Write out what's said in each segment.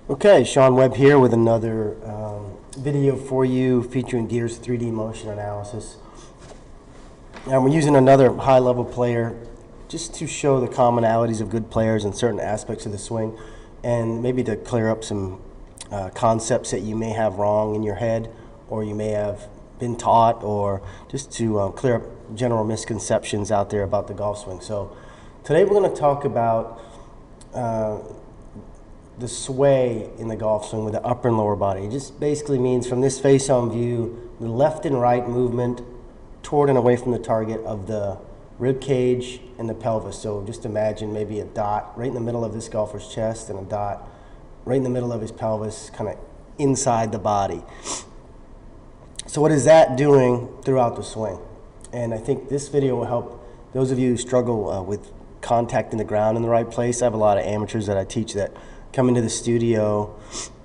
Okay, Sean Webb here with another video for you featuring Gears 3D motion analysis. And we're using another high-level player just to show the commonalities of good players in certain aspects of the swing, and maybe to clear up some concepts that you may have wrong in your head, or you may have been taught, or just to clear up general misconceptions out there about the golf swing. So today we're going to talk about the sway in the golf swing with the upper and lower body. It just basically means from this face-on view, the left and right movement toward and away from the target of the rib cage and the pelvis. So just imagine maybe a dot right in the middle of this golfer's chest and a dot right in the middle of his pelvis, kind of inside the body. So what is that doing throughout the swing? And I think this video will help those of you who struggle with contacting the ground in the right place. I have a lot of amateurs that I teach that come into the studio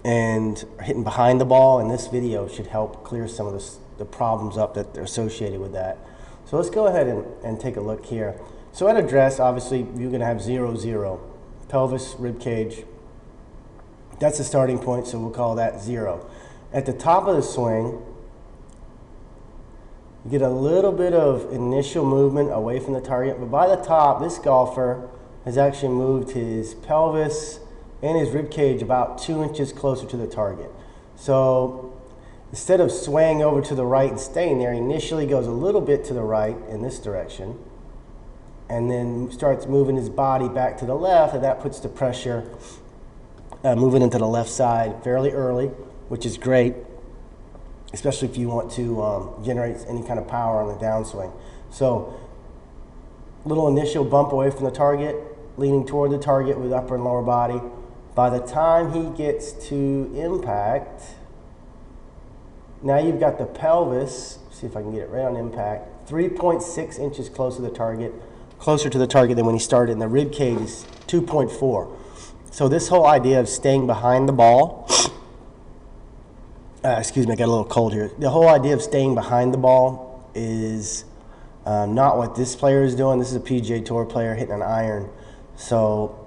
and are hitting behind the ball, and this video should help clear some of the problems up that are associated with that. So let's go ahead and take a look here. So at address, obviously, you're going to have 0, 0. Pelvis, rib cage. That's the starting point, so we'll call that 0. At the top of the swing, you get a little bit of initial movement away from the target, but by the top, this golfer has actually moved his pelvis and his rib cage about 2 inches closer to the target. So instead of swaying over to the right and staying there, he initially goes a little bit to the right in this direction, and then starts moving his body back to the left, and that puts the pressure moving into the left side fairly early, which is great, especially if you want to generate any kind of power on the downswing. So little initial bump away from the target, leaning toward the target with upper and lower body. By the time he gets to impact, now you've got the pelvis, see if I can get it right on impact, 3.6 inches closer to the target than when he started, and the rib cage is 2.4. So this whole idea of staying behind the ball, excuse me, I got a little cold here. The whole idea of staying behind the ball is not what this player is doing. This is a PGA Tour player hitting an iron. So,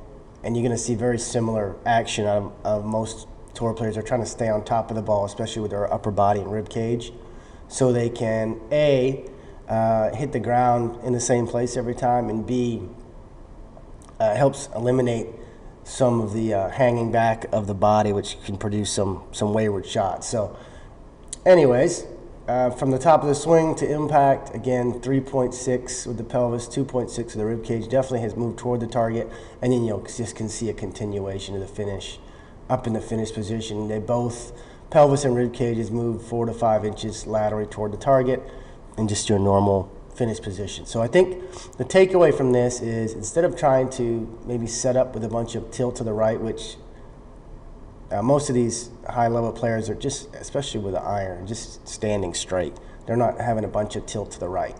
and you're going to see very similar action of most tour players. Are trying to stay on top of the ball, especially with their upper body and rib cage, so they can A, hit the ground in the same place every time, and B, helps eliminate some of the hanging back of the body, which can produce some wayward shots. So anyways, from the top of the swing to impact, again, 3.6 with the pelvis, 2.6 with the rib cage, definitely has moved toward the target, and then you just can see a continuation of the finish, up in the finish position. They both, pelvis and rib cages, move 4 to 5 inches laterally toward the target, and just your normal finish position. So I think the takeaway from this is, instead of trying to maybe set up with a bunch of tilt to the right, which most of these high-level players are just, especially with the iron, just standing straight. They're not having a bunch of tilt to the right.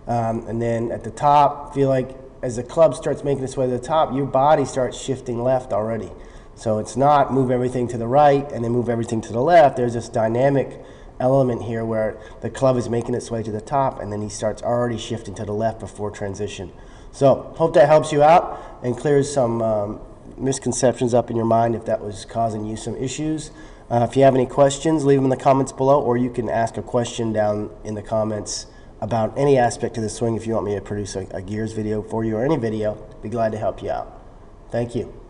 And then at the top, feel like as the club starts making its way to the top, your body starts shifting left already. So it's not move everything to the right and then move everything to the left. There's this dynamic element here where the club is making its way to the top, and then he starts already shifting to the left before transition. So hope that helps you out and clears some misconceptions up in your mind if that was causing you some issues. If you have any questions, leave them in the comments below, or you can ask a question down in the comments about any aspect of the swing if you want me to produce a gears video for you, or any video. I'd be glad to help you out. Thank you.